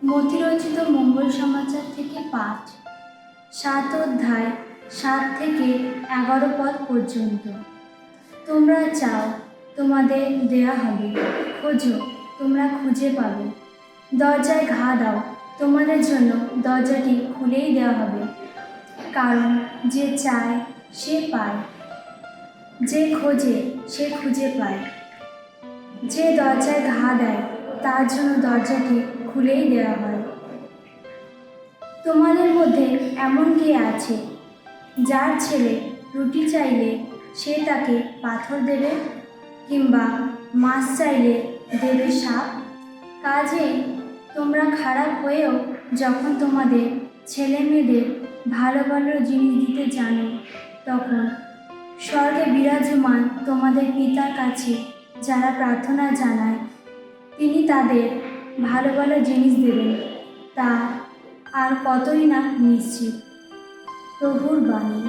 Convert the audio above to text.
মতিরচিত মঙ্গল সমাচার থেকে পাঠ। ৭ অধ্যায় ৭ থেকে ১১ পদ পর্যন্ত। তোমরা চাও, তোমাদের দেয়া হবে, খোঁজো, তোমরা খুঁজে পাবে, দরজায় ঘা দাও, তোমাদের জন্য দরজাটি খুলেই দেওয়া হবে। কারণ যে চায় সে পায়, যে খোঁজে সে খুঁজে পায়, যে দরজায় ঘা দেয় তার জন্য দরজাটি খুলেই দেওয়া হয়। তোমাদের মধ্যে এমন কে আছে, যার ছেলে রুটি চাইলে সে তাকে পাথর দেবে, কিংবা মাছ চাইলে দেবে সাপ? কাজেই তোমরা খারাপ হয়েও যখন তোমাদের ছেলে মেয়েদের ভালো ভালো জিনিস দিতে জানো, তখন স্বর্গে বিরাজমান তোমাদের পিতার কাছে যারা প্রার্থনা জানায়, তিনি তাদের ভালো ভালো জিনিস দেবেন, তা আর কতই না নিশ্চিত। প্রভুর বাণী।